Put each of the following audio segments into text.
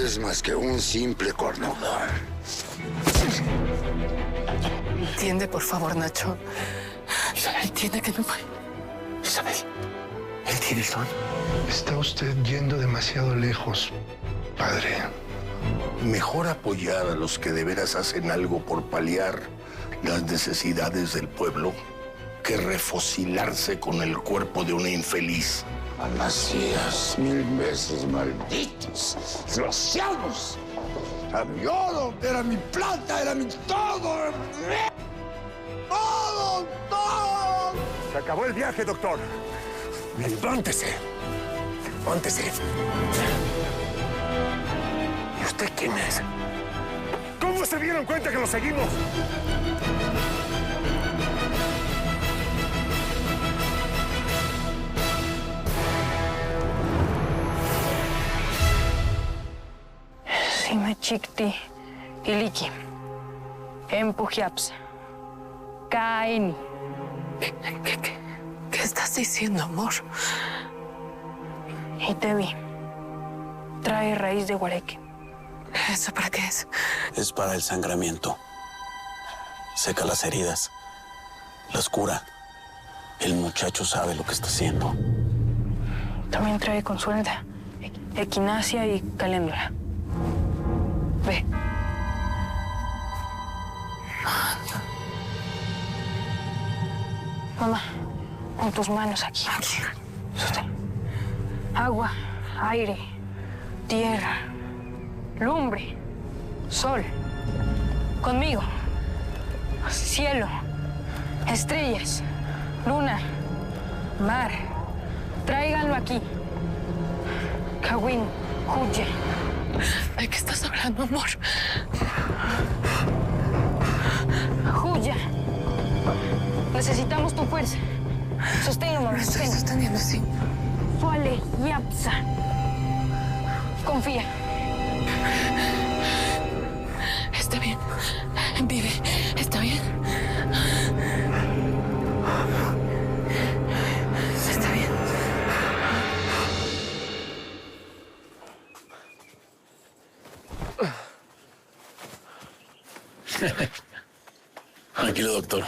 eres más que un simple cornudo. Entiende, por favor, Nacho. Isabel. Entiende que no puede. Isabel, él tiene el don. Está usted yendo demasiado lejos, padre. Mejor apoyar a los que de veras hacen algo por paliar las necesidades del pueblo que refocilarse con el cuerpo de una infeliz. Macías, 1000 veces malditos, desgraciados. Era mi oro, era mi plata, era mi todo. ¡Todo, todo! Se acabó el viaje, doctor. Levántese. Levántese. ¿Y usted quién es? ¿Cómo se dieron cuenta que lo seguimos? Sime chikti iliki. Empujaps. Kaini. ¿Qué estás diciendo, amor? Y te vi. Trae raíz de guareque. ¿Eso para qué es? Es para el sangramiento. Seca las heridas. Las cura. El muchacho sabe lo que está haciendo. También trae consuelta, equinacia y caléndula. Ve. Mamá, con tus manos aquí. Aquí. Sostén. Agua, aire, tierra, lumbre, sol. Conmigo. Cielo, estrellas, luna, mar. Tráiganlo aquí. Kawin, Huye. ¿De qué estás hablando, amor? Huya. Necesitamos tu fuerza. Sosténlo, mamá. Me estoy sosteniendo así. Suale, yapsa. Confía. Está bien. Vive. ¿Está bien? Está bien. Tranquilo, doctor.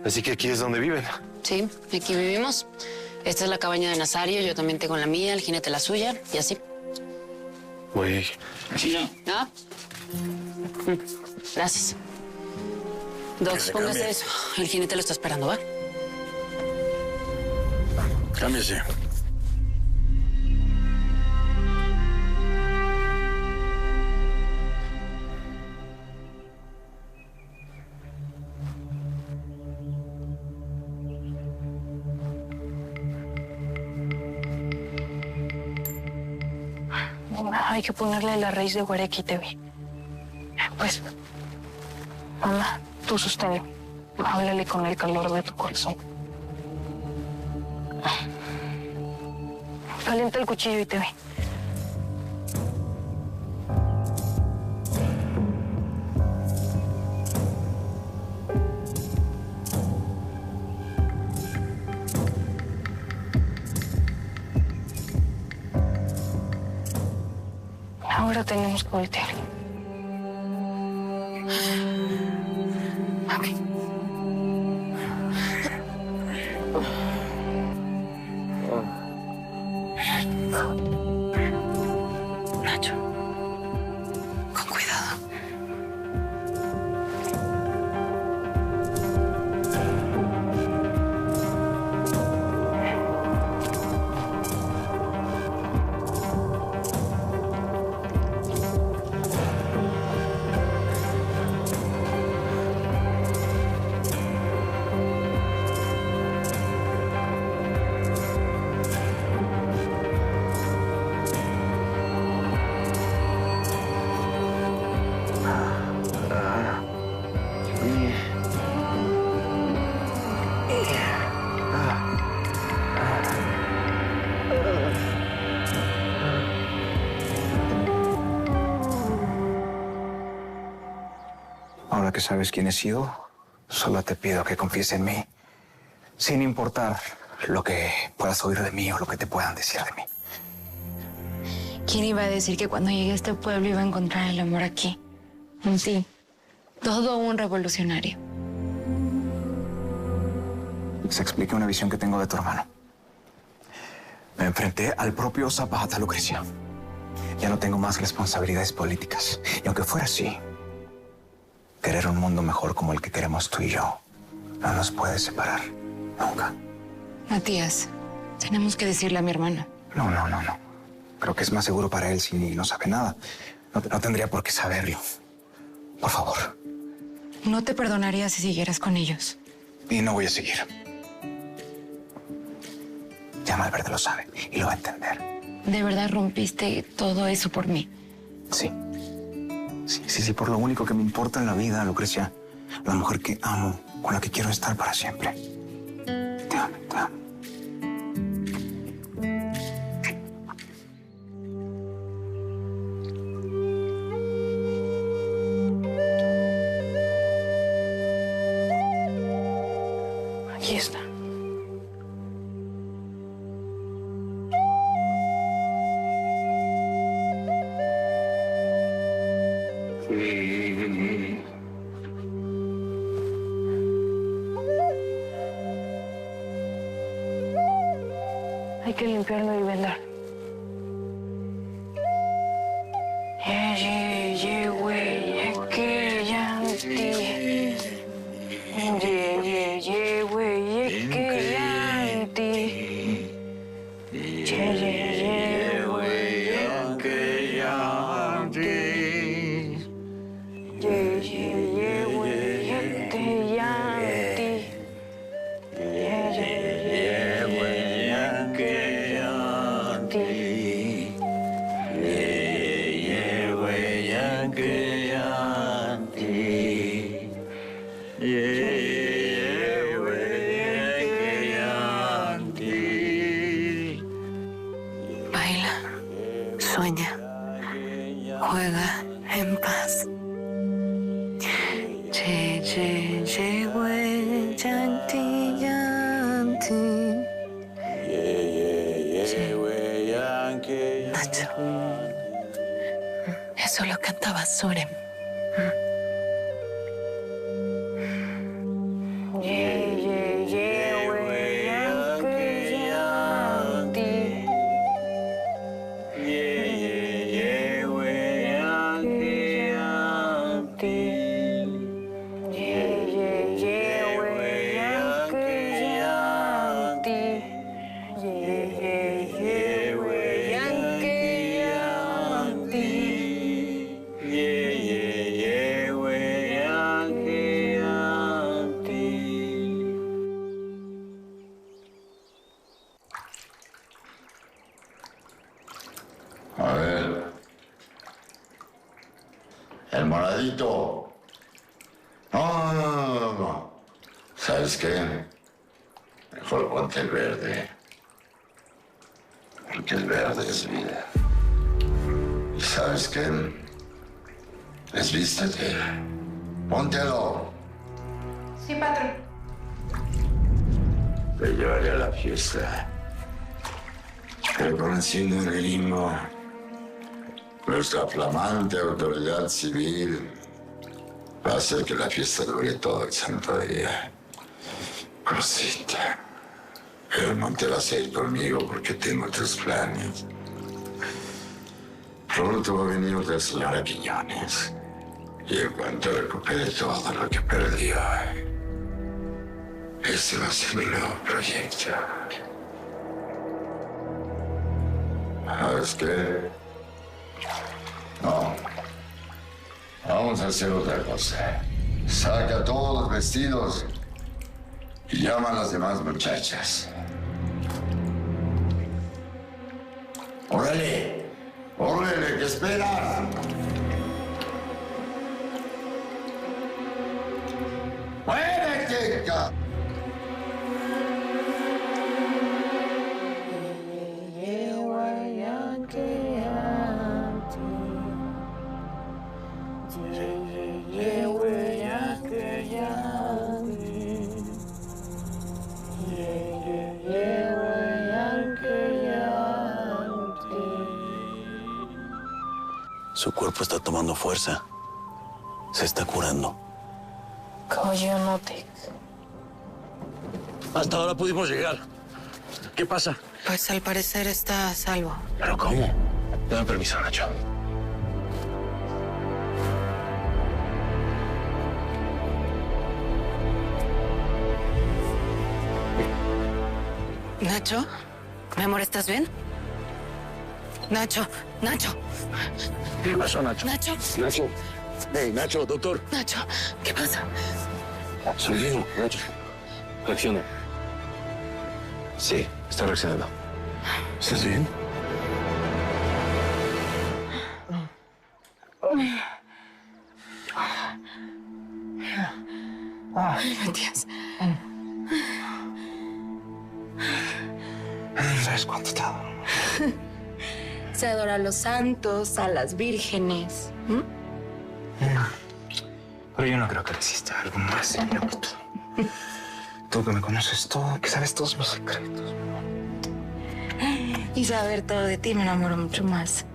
Así que aquí es donde viven. Sí, aquí vivimos. Esta es la cabaña de Nazario, yo también tengo la mía, el jinete la suya, y así. Güey. ¿Ah? Gracias. Doc, póngase eso. El jinete lo está esperando, ¿va? Cámbiese. Hay que ponerle la raíz de guareque y te vi. Pues, mamá, tú sosténlo. Háblale con el calor de tu corazón. Calienta el cuchillo y te vi. Ahora tenemos que voltear. Ok. Nacho, con cuidado. Ahora que sabes quién he sido, solo te pido que confíes en mí, sin importar lo que puedas oír de mí o lo que te puedan decir de mí. ¿Quién iba a decir que cuando llegué a este pueblo iba a encontrar el amor aquí? En ti. Todo un revolucionario. Se explica una visión que tengo de tu hermano. Me enfrenté al propio Zapata, Lucrecia. Ya no tengo más responsabilidades políticas. Y aunque fuera así, querer un mundo mejor como el que queremos tú y yo no nos puede separar. Nunca. Matías, tenemos que decirle a mi hermano. No. Creo que es más seguro para él si no sabe nada. No tendría por qué saberlo. Por favor. No te perdonaría si siguieras con ellos. Y no voy a seguir. Ya Malverde lo sabe y lo va a entender. ¿De verdad rompiste todo eso por mí? Sí. Sí, por lo único que me importa en la vida, Lucrecia. La mujer que amo, con la que quiero estar para siempre. Te amo. Aquí está. Hay que limpiarlo y vendar. Güey, que ya güey, que ya Baila, sueña, juega en paz. Nacho, eso lo cantaba Surem. A ver. El moradito. No. ¿Sabes qué? Mejor ponte el verde. Porque el verde es vida. ¿Y sabes qué? Desvístete. Póntelo. Sí, patrón. Te llevaré a la fiesta. Reconociendo en el limbo nuestra flamante autoridad civil va a hacer que la fiesta dure todo el santo día. Cosita, pero no te vas a ir conmigo porque tengo otros planes. Pronto va a venir otra señora Quiñones y en cuanto recupere todo lo que perdió, ese va a ser mi nuevo proyecto. ¿Sabes qué? No. Vamos a hacer otra cosa. Saca todos los vestidos y llama a las demás muchachas. ¡Órale! ¡Órale! ¿Qué esperas? ¡Muévete, ca! Su cuerpo está tomando fuerza. Se está curando. Caballero, no te... Hasta ahora pudimos llegar. ¿Qué pasa? Pues al parecer está a salvo. ¿Pero cómo? Dame permiso, Nacho. Nacho, mi amor, ¿estás bien? Nacho, Nacho, ¿Qué pasó, Nacho? Nacho, Nacho. Hey, Nacho, doctor. Nacho, ¿qué pasa? Soy yo, Nacho. Reacciona. Sí, está reaccionando. ¿Estás bien? Ay, Matías. No sabes cuánto te adoro. Se adora a los santos, a las vírgenes. Pero yo no creo que exista algo más serio que tú. Tú que me conoces todo, que sabes todos mis secretos. Y saber todo de ti me enamoro mucho más.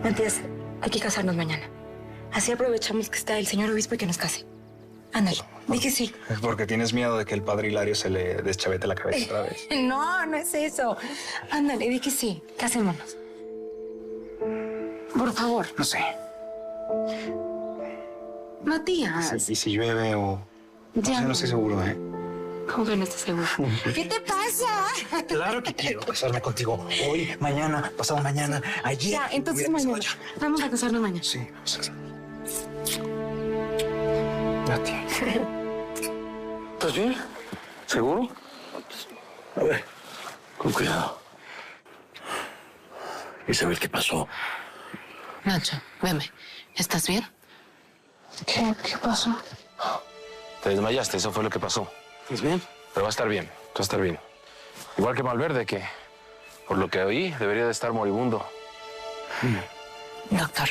Matías, hay que casarnos mañana. Así aprovechamos que está el señor obispo y que nos case. Ándale, di que sí. Es porque tienes miedo de que el padre Hilario se le deschavete la cabeza otra vez. No, no es eso. Ándale, di que sí. Casémonos. Por favor. No sé. Matías. ¿Y si llueve o...? Ya. No estoy seguro, ¿eh? ¿Cómo que no estás seguro? ¿Qué te pasa? Claro que quiero casarme contigo. Hoy, mañana, pasado mañana, ayer. Ya, entonces mañana. Vamos a casarnos mañana. Sí, vamos a casarnos. A ti. ¿Estás bien? ¿Seguro? A ver, con cuidado. Isabel, ¿qué pasó? Nacho, veme. ¿Estás bien? ¿Qué pasó? Te desmayaste, eso fue lo que pasó. ¿Estás bien? Pero va a estar bien, va a estar bien. Igual que Malverde, que por lo que oí debería de estar moribundo. Doctor.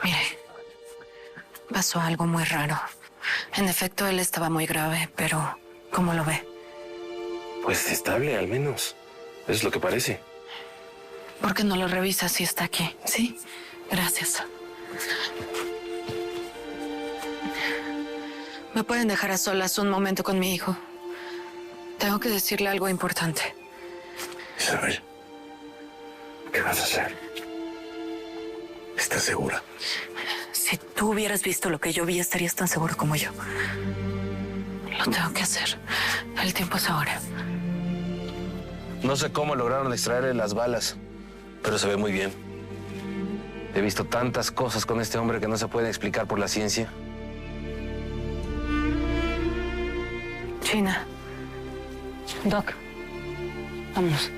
Mire, pasó algo muy raro. En efecto, él estaba muy grave, pero ¿cómo lo ve? Pues estable, al menos. Es lo que parece. ¿Por qué no lo revisa si está aquí? ¿Sí? Gracias. ¿Me pueden dejar a solas un momento con mi hijo? Tengo que decirle algo importante. Isabel, ¿qué vas a hacer? ¿Estás segura? Si tú hubieras visto lo que yo vi, estarías tan seguro como yo. Lo tengo que hacer. El tiempo es ahora. No sé cómo lograron extraerle las balas, pero se ve muy bien. He visto tantas cosas con este hombre que no se pueden explicar por la ciencia. China. Doc. Vámonos.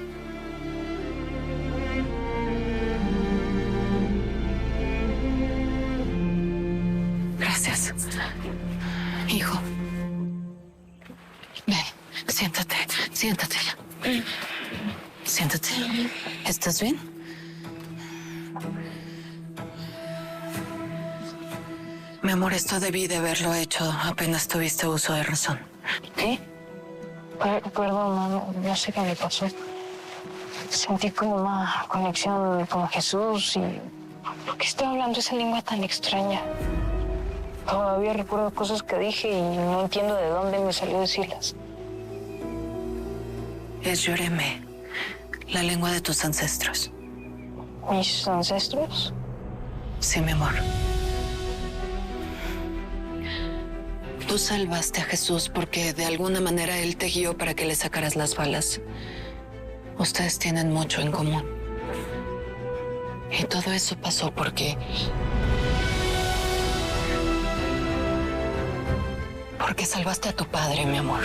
Gracias. Hijo. Ven, siéntate. Siéntate. Siéntate. ¿Estás bien? Mi amor, esto debí de haberlo hecho apenas tuviste uso de razón. ¿Qué? Perdón, no, no sé qué me pasó. Sentí como una conexión con Jesús y... ¿Por qué estoy hablando esa lengua tan extraña? Todavía recuerdo cosas que dije y no entiendo de dónde me salió decirlas. Es Yoreme, la lengua de tus ancestros. ¿Mis ancestros? Sí, mi amor. Tú salvaste a Jesús porque de alguna manera Él te guió para que le sacaras las balas. Ustedes tienen mucho en común. Y todo eso pasó porque salvaste a tu padre, mi amor.